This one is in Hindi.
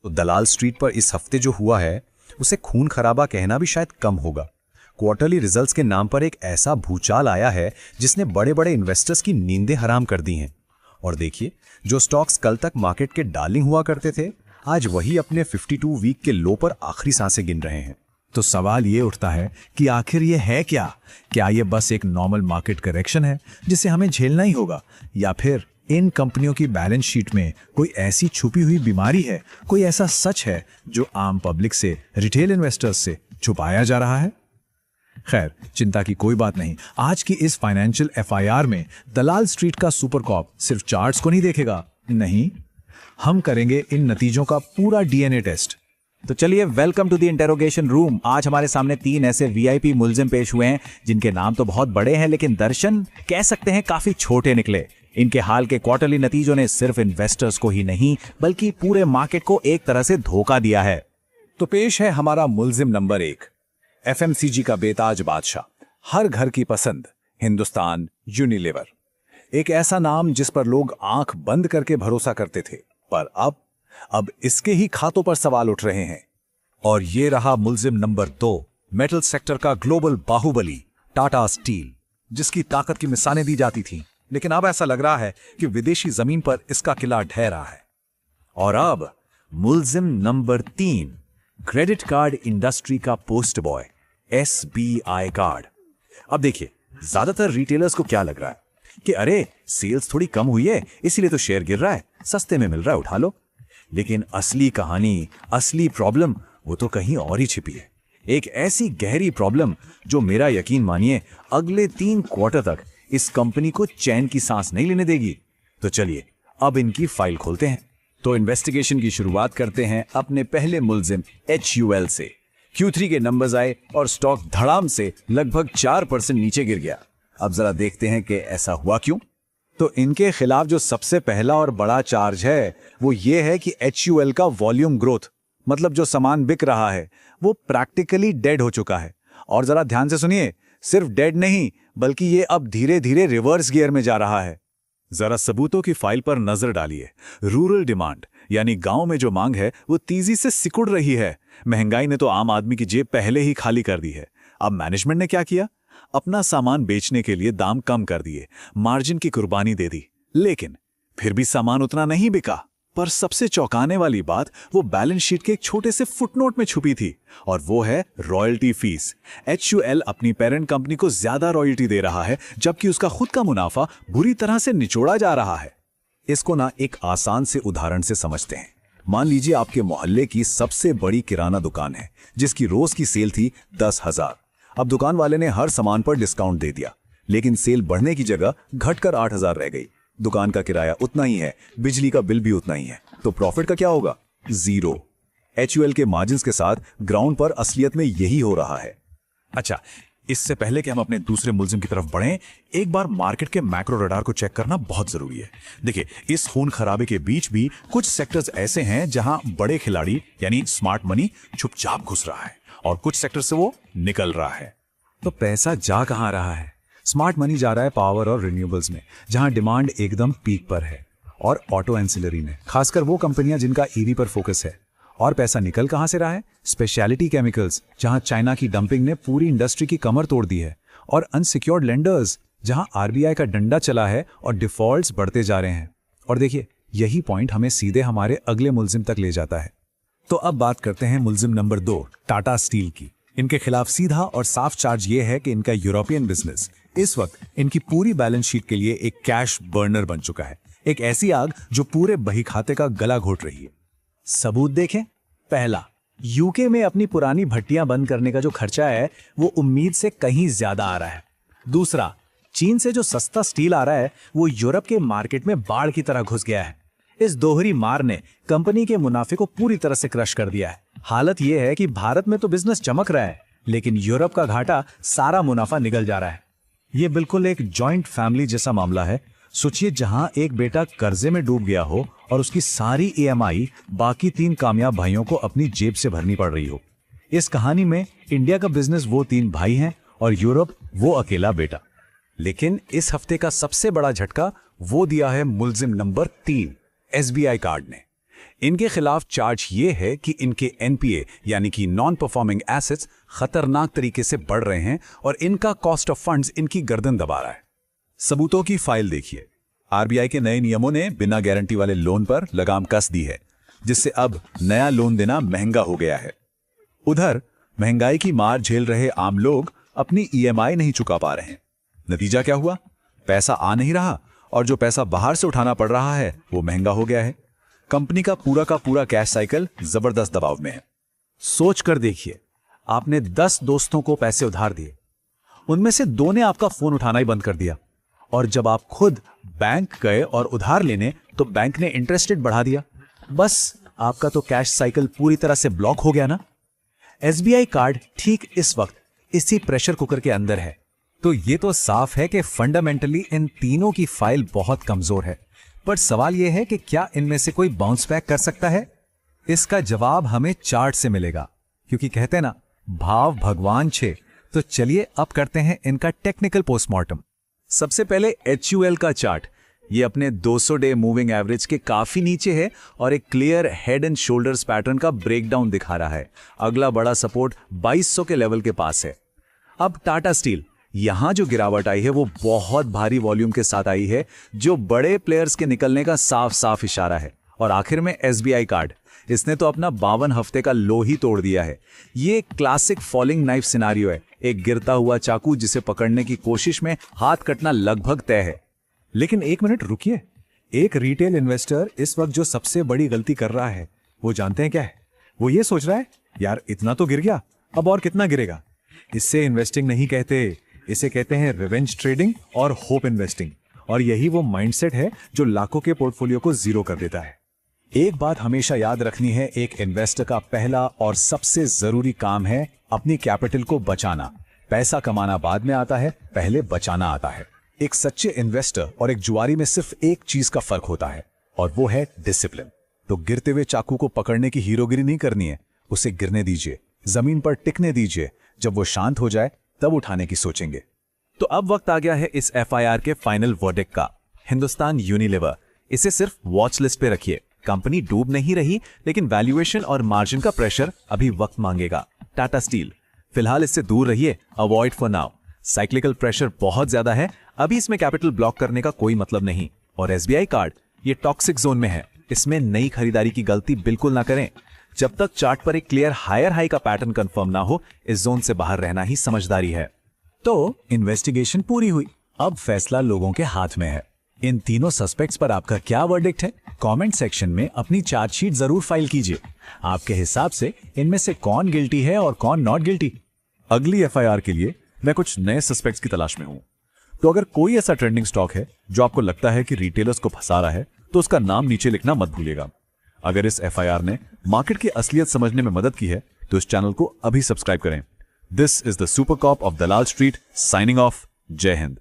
तो दलाल स्ट्रीट पर इस हफ्ते जो हुआ है उसे खून खराबा कहना भी शायद कम होगा। क्वार्टरली रिजल्ट्स के नाम पर एक ऐसा भूचाल आया है जिसने बड़े बड़े इन्वेस्टर्स की नींदें हराम कर दी हैं। और देखिए, जो स्टॉक्स कल तक मार्केट के डार्लिंग हुआ करते थे, आज वही अपने 52 वीक के लो पर आखिरी सांसें गिन रहे हैं। तो सवाल ये उठता है कि आखिर ये है क्या ये बस एक नॉर्मल मार्केट करेक्शन है जिसे हमें झेलना ही होगा, या फिर इन कंपनियों की बैलेंस शीट में कोई ऐसी छुपी हुई बीमारी है, कोई ऐसा सच है जो आम पब्लिक से, रिटेल इन्वेस्टर्स से छुपाया जा रहा है? खैर, चिंता की कोई बात नहीं। आज की इस फाइनेंशियल एफआईआर में दलाल स्ट्रीट का सुपर कॉप सिर्फ चार्ट्स को नहीं देखेगा, नहीं, हम करेंगे इन नतीजों का पूरा डीएनए टेस्ट। तो चलिए, welcome to the interrogation room. आज हमारे सामने 3 ऐसे वीआईपी मुल्जिम पेश हुए हैं जिनके नाम तो बहुत बड़े हैं, लेकिन दर्शन कह सकते हैं काफी छोटे निकले। इनके हाल के क्वार्टरली नतीजों ने सिर्फ इन्वेस्टर्स को ही नहीं बल्कि पूरे मार्केट को एक तरह से धोखा दिया है। तो पेश है हमारा मुल्जिम नंबर 1, एफएमसीजी का बेताज बादशाह, हर घर की पसंद, हिंदुस्तान यूनिलीवर। एक ऐसा नाम जिस पर लोग आंख बंद करके भरोसा करते थे, पर अब इसके ही खातों पर सवाल उठ रहे हैं। और ये रहा मुल्जिम नंबर 2, मेटल सेक्टर का ग्लोबल बाहुबली टाटा स्टील, जिसकी ताकत की मिसालें दी जाती थीं, लेकिन अब ऐसा लग रहा है कि विदेशी जमीन पर इसका किला ढह रहा है। और अब मुल्जिम नंबर 3, क्रेडिट कार्ड इंडस्ट्री का पोस्ट बॉय एसबीआई कार्ड। अब देखिए, ज्यादातर रिटेलर्स को क्या लग रहा है कि अरे सेल्स थोड़ी कम हुई है इसीलिए तो शेयर गिर रहा है, सस्ते में मिल रहा है, उठा लो। लेकिन असली कहानी, असली प्रॉब्लम वो तो कहीं और ही छिपी है। एक ऐसी गहरी प्रॉब्लम जो मेरा यकीन मानिए अगले 3 क्वार्टर तक इस कंपनी को चैन की सांस नहीं लेने देगी। तो चलिए अब इनकी फाइल खोलते हैं। तो इन्वेस्टिगेशन की शुरुआत करते हैं अपने पहले मुल्जिम HUL से। Q3 के नंबर्स आए और स्टॉक धड़ाम से लगभग 4% नीचे गिर गया। अब जरा देखते हैं कि ऐसा हुआ क्यों। तो इनके खिलाफ जो सबसे पहला और बड़ा चार्ज है वो ये है कि HUL का वॉल्यूम ग्रोथ, मतलब जो सामान बिक रहा है, वो प्रैक्टिकली डेड हो चुका है। और जरा ध्यान से सुनिए, सिर्फ डेड नहीं बल्कि ये अब धीरे धीरे रिवर्स गियर में जा रहा है। जरा सबूतों की फाइल पर नजर डालिए। रूरल डिमांड यानी गांव में जो मांग है वो तेजी से सिकुड़ रही है। महंगाई ने तो आम आदमी की जेब पहले ही खाली कर दी है। अब मैनेजमेंट ने क्या किया? अपना सामान बेचने के लिए दाम कम कर दिए, मार्जिन की कुर्बानी दे दी, लेकिन फिर भी सामान उतना नहीं बिका। पर सबसे चौंकाने वाली बात वो बैलेंस शीट के एक छोटे से फुटनोट में छुपी थी, और वो है रॉयल्टी फीस। HUL अपनी पेरेंट कंपनी को ज्यादा रॉयल्टी दे रहा है जबकि उसका खुद का मुनाफा बुरी तरह से निचोड़ा जा रहा है। इसको ना एक आसान से उदाहरण से समझते हैं। मान लीजिए आपके मोहल्ले की सबसे बड़ी किराना दुकान है जिसकी रोज की सेल थी 10,000। अब दुकान वाले ने हर सामान पर डिस्काउंट दे दिया, लेकिन सेल बढ़ने की जगह घटकर 8,000 रह गई। दुकान का किराया उतना ही है, बिजली का बिल भी उतना ही है, तो प्रॉफिट का क्या होगा? 0। HUL के मार्जिन्स के साथ ग्राउंड पर असलियत में यही हो रहा है। अच्छा, इससे पहले कि हम अपने दूसरे मुल्जिम की तरफ बढ़ें, एक बार मार्केट के मैक्रो रडार को चेक करना बहुत जरूरी है। देखिए, इस खून खराबे के बीच भी कुछ सेक्टर्स ऐसे हैं जहां बड़े खिलाड़ी यानी स्मार्ट मनी चुपचाप घुस रहा है और कुछ सेक्टर से वो निकल रहा है। तो पैसा जा कहां रहा है? स्मार्ट मनी जा रहा है पावर और रिन्यूएबल्स में, जहां डिमांड एकदम पीक पर है, और ऑटो एंसिलरी में, खासकर वो कंपनियां जिनका EV पर फोकस है। और पैसा निकल कहां से रहा है? स्पेशलिटी केमिकल्स, जहां चाइना की डंपिंग ने पूरी इंडस्ट्री की कमर तोड़ दी है, और अनसिक्योर्ड लेंडर्स, जहां RBI का डंडा चला है और डिफॉल्ट्स बढ़ते जा रहे हैं। और देखिए, यही पॉइंट हमें सीधे हमारे अगले मुल्जिम तक ले जाता है। तो अब बात करते हैं मुल्जिम नंबर 2, टाटा स्टील की। इनके खिलाफ सीधा और साफ चार्ज ये है कि इनका यूरोपियन बिजनेस इस वक्त इनकी पूरी बैलेंस शीट के लिए एक कैश बर्नर बन चुका है, एक ऐसी आग जो पूरे बही खाते का गला घोट रही है। सबूत देखें। पहला, यूके में अपनी पुरानी भट्टियां बंद करने का जो खर्चा है वो उम्मीद से कहीं ज्यादा आ रहा है। दूसरा, चीन से जो सस्ता स्टील आ रहा है वो यूरोप के मार्केट में बाढ़ की तरह घुस गया है। इस दोहरी मार ने कंपनी के मुनाफे को पूरी तरह से क्रश कर दिया है। हालत यह है कि भारत में तो बिजनेस चमक रहा है, लेकिन यूरोप का घाटा सारा मुनाफा निकल जा रहा है। ये बिल्कुल एक जॉइंट फैमिली जैसा मामला है। सोचिए, जहां एक बेटा कर्जे में डूब गया हो और उसकी सारी EMI बाकी 3 कामयाब भाइयों को अपनी जेब से भरनी पड़ रही हो। इस कहानी में इंडिया का बिजनेस वो 3 भाई हैं और यूरोप वो अकेला बेटा। लेकिन इस हफ्ते का सबसे बड़ा झटका वो दिया है मुल्जिम नंबर 3, SBI कार्ड ने। इनके खिलाफ चार्ज ये है कि इनके एनपीए यानी कि नॉन परफॉर्मिंग एसेट्स खतरनाक तरीके से बढ़ रहे हैं और इनका कॉस्ट ऑफ फंड्स इनकी गर्दन दबा रहा है। सबूतों की फाइल देखिए। आरबीआई के नए नियमों ने बिना गारंटी वाले लोन पर लगाम कस दी है, जिससे अब नया लोन देना महंगा हो गया है। उधर महंगाई की मार झेल रहे आम लोग अपनी ईएमआई नहीं चुका पा रहे हैं। नतीजा क्या हुआ? पैसा आ नहीं रहा और जो पैसा बाहर से उठाना पड़ रहा है वो महंगा हो गया है। कंपनी का पूरा कैश साइकिल जबरदस्त दबाव में है। सोच कर देखिए, आपने 10 दोस्तों को पैसे उधार दिए, उनमें से 2 ने आपका फोन उठाना ही बंद कर दिया, और जब आप खुद बैंक गए और उधार लेने तो बैंक ने इंटरेस्ट रेट बढ़ा दिया। बस आपका तो कैश साइकिल पूरी तरह से ब्लॉक हो गया ना। एसबीआई कार्ड ठीक इस वक्त इसी प्रेशर कुकर के अंदर है। तो ये तो साफ है कि फंडामेंटली इन तीनों की फाइल बहुत कमजोर है, पर सवाल यह है कि क्या इनमें से कोई बाउंस बैक कर सकता है? इसका जवाब हमें चार्ट से मिलेगा, क्योंकि कहते हैं ना, भाव भगवान छे। तो चलिए अब करते हैं इनका टेक्निकल पोस्टमार्टम। सबसे पहले HUL का चार्ट। ये अपने 200 डे मूविंग एवरेज के काफी नीचे है और एक clear head and shoulders pattern का ब्रेकडाउन दिखा रहा है। अगला बड़ा सपोर्ट 2200 के लेवल के पास है। अब टाटा स्टील, यहां जो गिरावट आई है वो बहुत भारी वॉल्यूम के साथ आई है, जो बड़े प्लेयर्स के निकलने का साफ साफ इशारा है। और आखिर में SBI कार्ड, इसने तो अपना 52 हफ्ते का लो ही तोड़ दिया है। ये क्लासिक फॉलिंग नाइफ सिनारियो है, एक गिरता हुआ चाकू जिसे पकड़ने की कोशिश में हाथ कटना लगभग तय है। लेकिन एक मिनट रुकिए, एक रिटेल इन्वेस्टर इस वक्त जो सबसे बड़ी गलती कर रहा है वो जानते हैं क्या है? वो ये सोच रहा है, यार इतना तो गिर गया, अब और कितना गिरेगा। इससे इन्वेस्टिंग नहीं कहते, इसे कहते हैं रिवेंज ट्रेडिंग और होप इन्वेस्टिंग। और यही वो माइंडसेट है जो लाखों के पोर्टफोलियो को जीरो कर देता है। एक बात हमेशा याद रखनी है, एक इन्वेस्टर का पहला और सबसे जरूरी काम है अपनी कैपिटल को बचाना। पैसा कमाना बाद में आता है, पहले बचाना आता है। एक सच्चे इन्वेस्टर और एक जुआरी में सिर्फ एक चीज का फर्क होता है, और वो है डिसिप्लिन। तो गिरते हुए चाकू को पकड़ने की हीरोगिरी नहीं करनी है, उसे गिरने दीजिए, जमीन पर टिकने दीजिए। जब वो शांत हो जाए तब उठाने की सोचेंगे। तो अब वक्त आ गया है इस FIR के फाइनल वर्डिक्ट का। हिंदुस्तान यूनिलीवर, इसे सिर्फ वॉच लिस्ट पे रखिए। कंपनी डूब नहीं रही, लेकिन वैल्यूएशन और मार्जिन का प्रेशर अभी वक्त मांगेगा। टाटा स्टील, फिलहाल इससे दूर रहिए, avoid for now. Cyclical pressure बहुत ज्यादा है, अभी इसमें कैपिटल ब्लॉक करने का कोई मतलब नहीं। और SBI कार्ड, ये टॉक्सिक जोन में है, इसमें नई खरीदारी की गलती बिल्कुल ना करें। जब तक चार्ट पर एक क्लियर हायर हाई का पैटर्न कंफर्म ना हो, इस जोन से बाहर रहना ही समझदारी है। तो इन्वेस्टिगेशन पूरी हुई, अब फैसला लोगों के हाथ में है। इन तीनों सस्पेक्ट्स पर आपका क्या वर्डिक्ट है? कमेंट सेक्शन में अपनी चार्जशीट जरूर फाइल कीजिए। आपके हिसाब से इनमें से कौन गिल्टी है और कौन नॉट गिल्टी? अगली FIR के लिए मैं कुछ नए सस्पेक्ट्स की तलाश में हूं। तो अगर कोई ऐसा ट्रेंडिंग स्टॉक है जो आपको लगता है कि रिटेलर्स को फंसा रहा है, तो उसका नाम नीचे लिखना मत भूलिएगा। अगर इस FIR ने मार्केट की असलियत समझने में मदद की है तो इस चैनल को अभी सब्सक्राइब करें। This is the super cop of Dalal street signing off. जय हिंद।